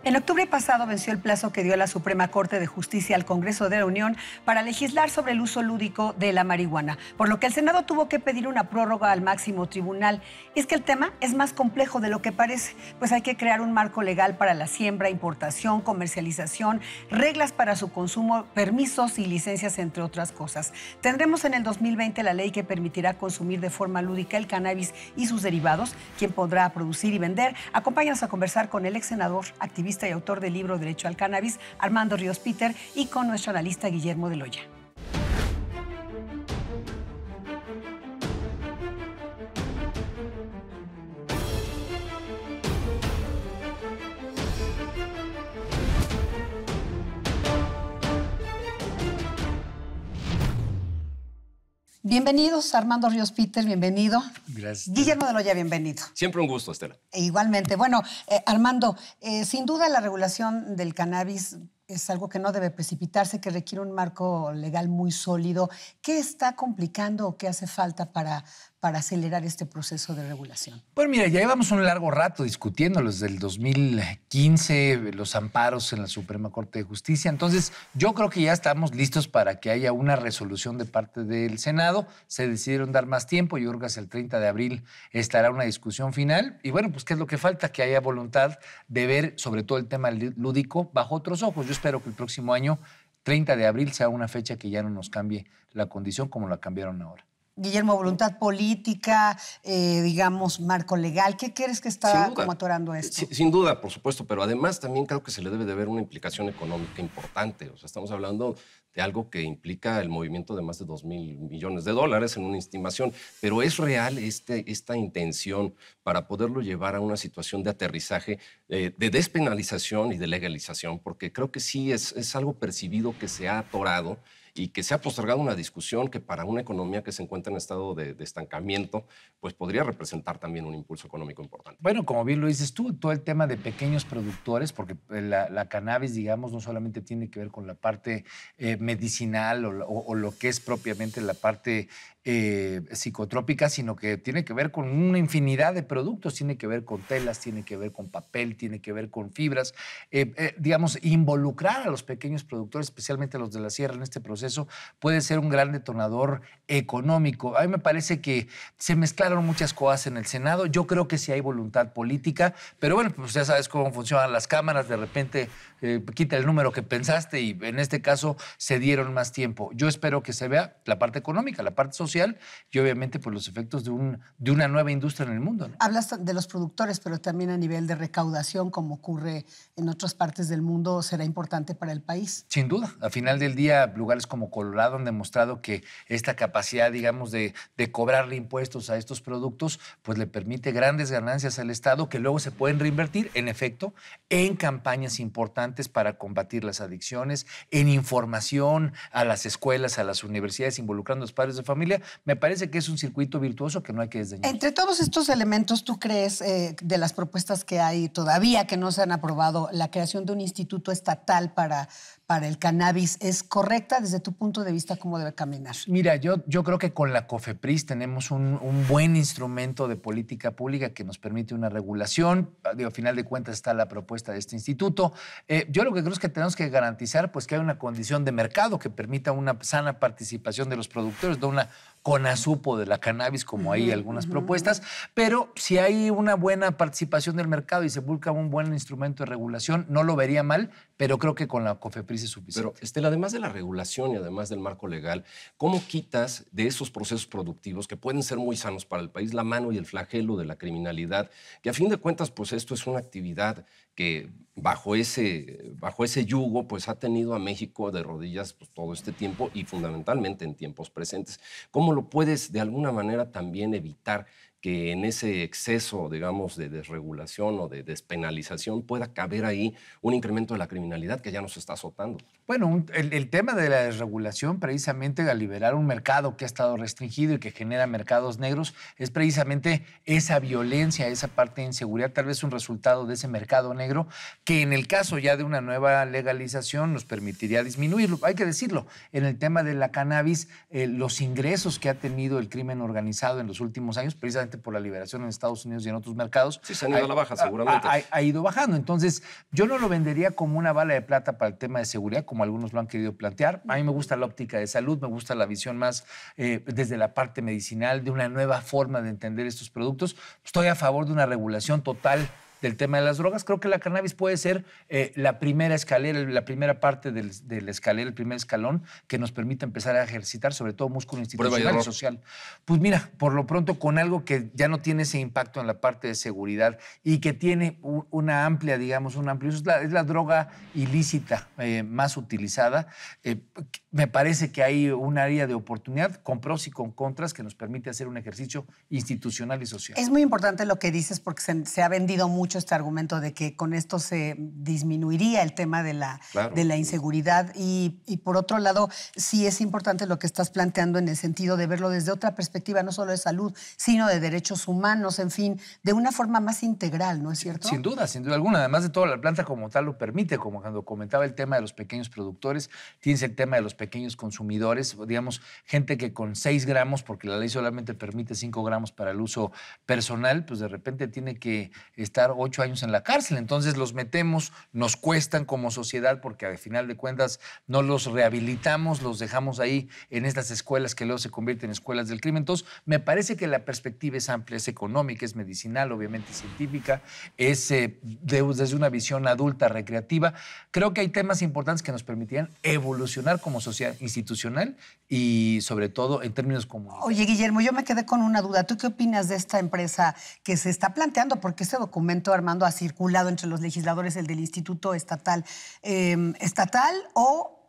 En octubre pasado venció el plazo que dio la Suprema Corte de Justicia al Congreso de la Unión para legislar sobre el uso lúdico de la marihuana, por lo que el Senado tuvo que pedir una prórroga al máximo tribunal. Y es que el tema es más complejo de lo que parece, pues hay que crear un marco legal para la siembra, importación, comercialización, reglas para su consumo, permisos y licencias, entre otras cosas. Tendremos en el 2020 la ley que permitirá consumir de forma lúdica el cannabis y sus derivados, quien podrá producir y vender. Acompáñanos a conversar con el ex senador, activista y autor del libro Derecho al Cannabis, Armando Ríos Peter, y con nuestro analista Guillermo de Loya. Bienvenidos, Armando Ríos Peter, bienvenido. Gracias. Guillermo de Loya, bienvenido. Siempre un gusto, Estela. Igualmente. Bueno, Armando, sin duda la regulación del cannabis es algo que no debe precipitarse, que requiere un marco legal muy sólido. ¿Qué está complicando o qué hace falta para acelerar este proceso de regulación? Bueno, mira, ya llevamos un largo rato discutiendo desde el 2015, los amparos en la Suprema Corte de Justicia. Entonces, yo creo que ya estamos listos para que haya una resolución de parte del Senado. Se decidieron dar más tiempo. Yo creo que hasta el 30 de abril estará una discusión final. Y bueno, pues, ¿qué es lo que falta? Que haya voluntad de ver sobre todo el tema lúdico bajo otros ojos. Yo espero que el próximo año, 30 de abril, sea una fecha que ya no nos cambie la condición como la cambiaron ahora. Guillermo, voluntad política, digamos, marco legal. ¿Qué crees que está como atorando esto? Sin duda, por supuesto, pero además también creo que se le debe de ver una implicación económica importante. O sea, estamos hablando de algo que implica el movimiento de más de $2,000 millones en una estimación, pero es real esta intención para poderlo llevar a una situación de aterrizaje, de despenalización y de legalización, porque creo que sí es algo percibido que se ha atorado y que se ha postergado una discusión que para una economía que se encuentra en estado de estancamiento, pues podría representar también un impulso económico importante. Bueno, como bien lo dices tú, todo el tema de pequeños productores, porque la cannabis, digamos, no solamente tiene que ver con la parte medicinal o lo que es propiamente la parte psicotrópica, sino que tiene que ver con una infinidad de productos, tiene que ver con telas, tiene que ver con papel, tiene que ver con fibras. Digamos, involucrar a los pequeños productores, especialmente los de la sierra, en este proceso puede ser un gran detonador económico. A mí me parece que se mezclaron muchas cosas en el Senado. Yo creo que sí hay voluntad política, pero bueno, pues ya sabes cómo funcionan las cámaras. De repente quita el número que pensaste y en este caso se dieron más tiempo. Yo espero que se vea la parte económica, la parte social y obviamente pues los efectos de una nueva industria en el mundo, ¿no? Hablas de los productores, pero también a nivel de recaudación, como ocurre en otras partes del mundo, será importante para el país. Sin duda. Al final del día, lugares como Colorado han demostrado que esta capacidad, digamos, de cobrarle impuestos a estos productos, pues le permite grandes ganancias al Estado que luego se pueden reinvertir, en efecto, en campañas importantes para combatir las adicciones, en información a las escuelas, a las universidades, involucrando a los padres de familia. Me parece que es un circuito virtuoso que no hay que desdeñar. Entre todos estos elementos, ¿tú crees, de las propuestas que hay todavía que no se han aprobado, la creación de un instituto estatal para el cannabis es correcta desde tu punto de vista? ¿Cómo debe caminar? Mira, yo creo que con la COFEPRIS tenemos un buen instrumento de política pública que nos permite una regulación. Digo, a final de cuentas está la propuesta de este instituto. Yo lo que creo es que tenemos que garantizar pues, que hay una condición de mercado que permita una sana participación de los productores, de una CONASUPO de la cannabis, como hay algunas propuestas, pero si hay una buena participación del mercado y se busca un buen instrumento de regulación, no lo vería mal, pero creo que con la COFEPRIS es suficiente. Pero, Estela, además de la regulación y además del marco legal, ¿cómo quitas de esos procesos productivos que pueden ser muy sanos para el país la mano y el flagelo de la criminalidad? Que a fin de cuentas, pues esto es una actividad que bajo ese yugo pues ha tenido a México de rodillas pues, todo este tiempo y fundamentalmente en tiempos presentes. ¿Cómo lo puedes de alguna manera también evitar que en ese exceso, digamos, de desregulación o de despenalización pueda caber ahí un incremento de la criminalidad que ya nos está azotando? Bueno, el tema de la desregulación, precisamente al liberar un mercado que ha estado restringido y que genera mercados negros, es precisamente esa violencia, esa parte de inseguridad, tal vez un resultado de ese mercado negro, que en el caso ya de una nueva legalización nos permitiría disminuirlo. Hay que decirlo, en el tema de la cannabis, los ingresos que ha tenido el crimen organizado en los últimos años, precisamente fuerte por la liberación en Estados Unidos y en otros mercados. Sí, se han ido a la baja, seguramente. Ha ido bajando. Entonces, yo no lo vendería como una bala de plata para el tema de seguridad, como algunos lo han querido plantear. A mí me gusta la óptica de salud, me gusta la visión más desde la parte medicinal, de una nueva forma de entender estos productos. Estoy a favor de una regulación total del tema de las drogas. Creo que la cannabis puede ser la primera escalera, la primera parte de la escalera, el primer escalón que nos permite empezar a ejercitar, sobre todo músculo institucional y social. Pues mira, por lo pronto con algo que ya no tiene ese impacto en la parte de seguridad y que tiene una amplia, digamos, un amplio uso, es la droga ilícita más utilizada. Me parece que hay un área de oportunidad con pros y con contras que nos permite hacer un ejercicio institucional y social. Es muy importante lo que dices porque se ha vendido mucho este argumento de que con esto se disminuiría el tema de la inseguridad y por otro lado sí es importante lo que estás planteando en el sentido de verlo desde otra perspectiva, no solo de salud, sino de derechos humanos, en fin, de una forma más integral, ¿no es cierto? Sin duda alguna. Además de todo, la planta como tal lo permite, como cuando comentaba el tema de los pequeños productores, tienes el tema de los pequeños consumidores, digamos, gente que con 6 gramos, porque la ley solamente permite 5 gramos para el uso personal, pues de repente tiene que estar 8 años en la cárcel. Entonces los metemos, nos cuestan como sociedad porque al final de cuentas no los rehabilitamos, los dejamos ahí en estas escuelas que luego se convierten en escuelas del crimen. Entonces me parece que la perspectiva es amplia, es económica, es medicinal, obviamente científica, es desde una visión adulta, recreativa. Creo que hay temas importantes que nos permitirían evolucionar como sociedad institucional y sobre todo en términos comunitarios. Oye, Guillermo, yo me quedé con una duda. ¿Tú qué opinas de esta empresa que se está planteando? Porque este documento, Armando, ha circulado entre los legisladores, el del Instituto Estatal, ¿estatal o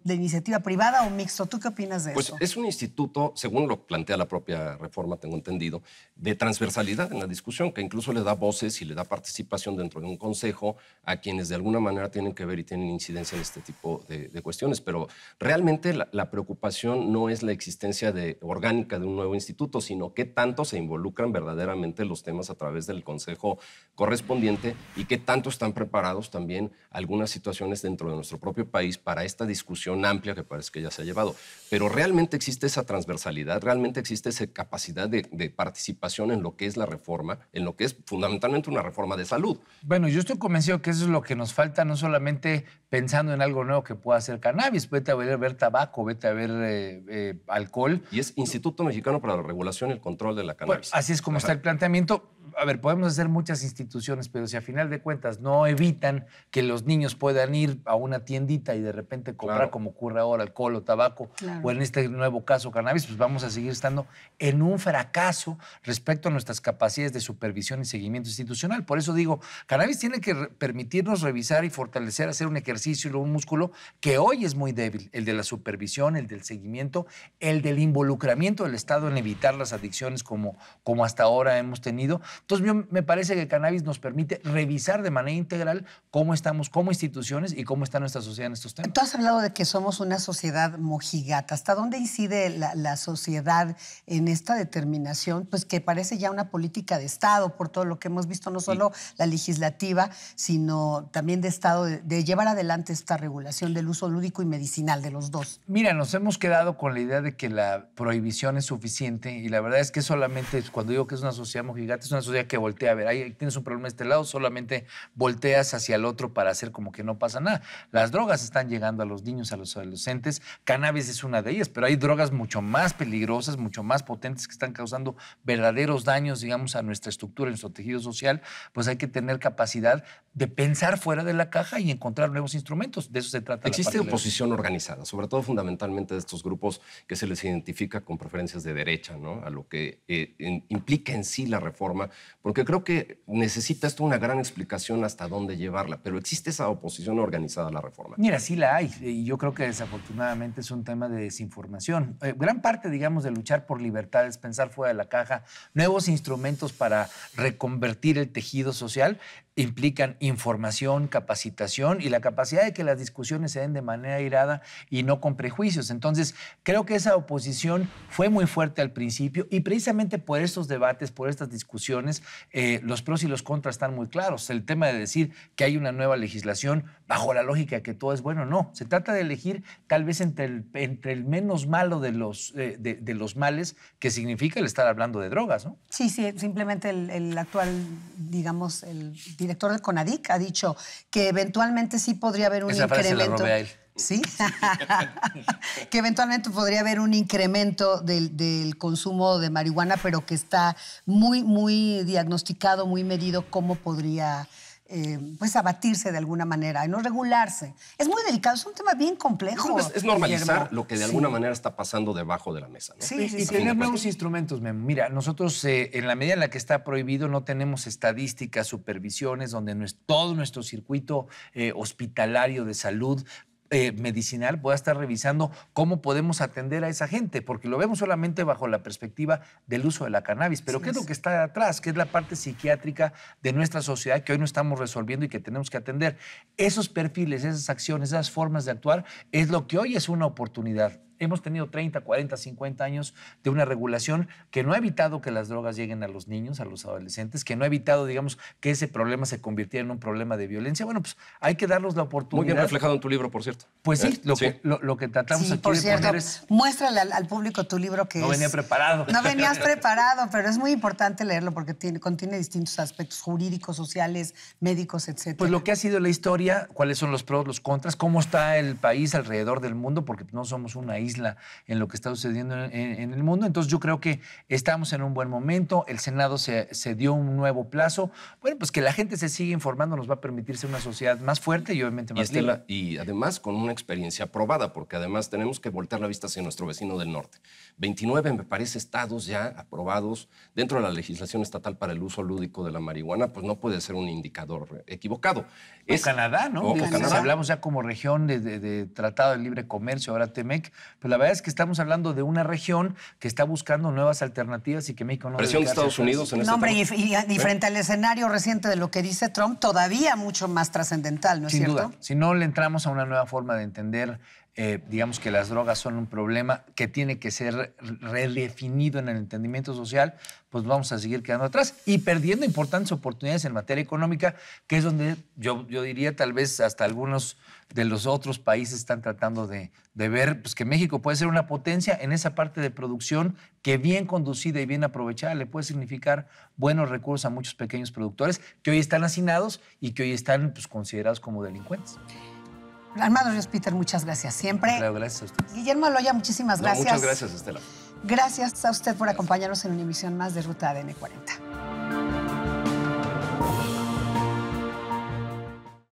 de iniciativa privada o mixto? ¿Tú qué opinas de eso? Pues es un instituto, según lo plantea la propia reforma, tengo entendido, de transversalidad en la discusión, que incluso le da voces y le da participación dentro de un consejo a quienes de alguna manera tienen que ver y tienen incidencia en este tipo de cuestiones. Pero realmente la preocupación no es la existencia orgánica de un nuevo instituto, sino qué tanto se involucran verdaderamente los temas a través del consejo correspondiente y qué tanto están preparados también algunas situaciones dentro de nuestro propio país para esta discusión amplia que parece que ya se ha llevado. Pero realmente existe esa transversalidad, realmente existe esa capacidad de participación en lo que es la reforma, en lo que es fundamentalmente una reforma de salud. Bueno, yo estoy convencido que eso es lo que nos falta, no solamente pensando en algo nuevo que pueda ser cannabis, vete a ver tabaco, vete a ver alcohol. Y es Instituto Mexicano para la Regulación y el Control de la Cannabis. Bueno, así es como está el planteamiento. A ver, podemos hacer muchas instituciones, pero si a final de cuentas no evitan que los niños puedan ir a una tiendita y de repente comprar, como ocurre ahora, alcohol o tabaco, o en este nuevo caso cannabis, pues vamos a seguir estando en un fracaso respecto a nuestras capacidades de supervisión y seguimiento institucional. Por eso digo, cannabis tiene que permitirnos revisar y fortalecer, hacer un ejercicio y un músculo que hoy es muy débil, el de la supervisión, el del seguimiento, el del involucramiento del Estado en evitar las adicciones como hasta ahora hemos tenido. Entonces, me parece que el cannabis nos permite revisar de manera integral cómo estamos como instituciones y cómo está nuestra sociedad en estos temas. Tú has hablado de que somos una sociedad mojigata. ¿Hasta dónde incide la sociedad en esta determinación? Pues que parece ya una política de Estado, por todo lo que hemos visto, no solo la legislativa, sino también de Estado, de llevar adelante esta regulación del uso lúdico y medicinal de los dos. Mira, nos hemos quedado con la idea de que la prohibición es suficiente y la verdad es que solamente, cuando digo que es una sociedad mojigata, es una sociedad que voltea a ver, ahí tienes un problema de este lado, solamente volteas hacia el otro para hacer como que no pasa nada. Las drogas están llegando a los niños, a los adolescentes, cannabis es una de ellas, pero hay drogas mucho más peligrosas, mucho más potentes que están causando verdaderos daños, digamos, a nuestra estructura, a nuestro tejido social. Pues hay que tener capacidad de pensar fuera de la caja y encontrar nuevos instrumentos. De eso se trata. Existe oposición organizada, sobre todo fundamentalmente de estos grupos que se les identifica con preferencias de derecha, ¿no? A lo que implica en sí la reforma, porque creo que necesita esto una gran explicación hasta dónde llevarla, pero existe esa oposición organizada a la reforma. Mira, sí la hay, y yo creo que desafortunadamente es un tema de desinformación. Gran parte, digamos, de luchar por libertad es pensar fuera de la caja, nuevos instrumentos para reconvertir el tejido social. implican información, capacitación y la capacidad de que las discusiones se den de manera airada y no con prejuicios. Entonces, creo que esa oposición fue muy fuerte al principio y precisamente por estos debates, por estas discusiones, los pros y los contras están muy claros. El tema de decir que hay una nueva legislación bajo la lógica de que todo es bueno, no. Se trata de elegir tal vez entre el menos malo de los males, que significa el estar hablando de drogas, ¿no? Sí, simplemente el actual, digamos, el director del CONADIC ha dicho que eventualmente sí podría haber un Esa frase incremento. la robé a él. Sí, que eventualmente podría haber un incremento del consumo de marihuana, pero que está muy, muy diagnosticado, muy medido cómo podría pues abatirse de alguna manera y no regularse. Es muy delicado, es un tema bien complejo. Es normalizar Guillermo. lo que de alguna manera está pasando debajo de la mesa, ¿no? Sí, Y tener nuevos instrumentos, Memo. Mira, nosotros en la medida en la que está prohibido no tenemos estadísticas, supervisiones, donde todo nuestro circuito hospitalario de salud medicinal pueda estar revisando cómo podemos atender a esa gente, porque lo vemos solamente bajo la perspectiva del uso de la cannabis. Pero ¿qué es lo que está atrás? ¿Qué es la parte psiquiátrica de nuestra sociedad que hoy no estamos resolviendo y que tenemos que atender? Esos perfiles, esas acciones, esas formas de actuar es lo que hoy es una oportunidad. Hemos tenido 30, 40, 50 años de una regulación que no ha evitado que las drogas lleguen a los niños, a los adolescentes, que no ha evitado, digamos, que ese problema se convirtiera en un problema de violencia. Bueno, pues hay que darles la oportunidad. Muy bien reflejado en tu libro, por cierto. Pues sí, lo que tratamos aquí por de cierto, poner es... muéstrale al público tu libro que No venía preparado. No venías preparado, pero es muy importante leerlo porque contiene distintos aspectos jurídicos, sociales, médicos, etc. Pues lo que ha sido la historia, cuáles son los pros, los contras, cómo está el país alrededor del mundo, porque no somos una isla en lo que está sucediendo en el mundo. Entonces yo creo que estamos en un buen momento. El Senado se dio un nuevo plazo. Bueno, pues que la gente se siga informando nos va a permitir ser una sociedad más fuerte y obviamente más libre. Y además con una experiencia probada, porque además tenemos que voltear la vista hacia nuestro vecino del norte. 29, me parece, estados ya aprobados dentro de la legislación estatal para el uso lúdico de la marihuana, pues no puede ser un indicador equivocado. Es Canadá, ¿no? Canadá. Si hablamos ya como región de Tratado de Libre Comercio, ahora TEMEC, pues la verdad es que estamos hablando de una región que está buscando nuevas alternativas y que México no... Presión de Estados Unidos en este hombre, tema. y frente al escenario reciente de lo que dice Trump, todavía mucho más trascendental, ¿no es cierto? Sin duda. Si no le entramos a una nueva forma de entender, digamos que las drogas son un problema que tiene que ser redefinido en el entendimiento social, pues vamos a seguir quedando atrás y perdiendo importantes oportunidades en materia económica, que es donde yo diría tal vez hasta algunos de los otros países están tratando de ver pues, que México puede ser una potencia en esa parte de producción que bien conducida y bien aprovechada le puede significar buenos recursos a muchos pequeños productores que hoy están hacinados y que hoy están pues, considerados como delincuentes. Armando Ríos Peter, muchas gracias siempre. Claro, gracias a ustedes. Guillermo Aloya, muchísimas gracias. Muchas gracias, Estela. Gracias a usted por acompañarnos en una emisión más de Ruta ADN 40.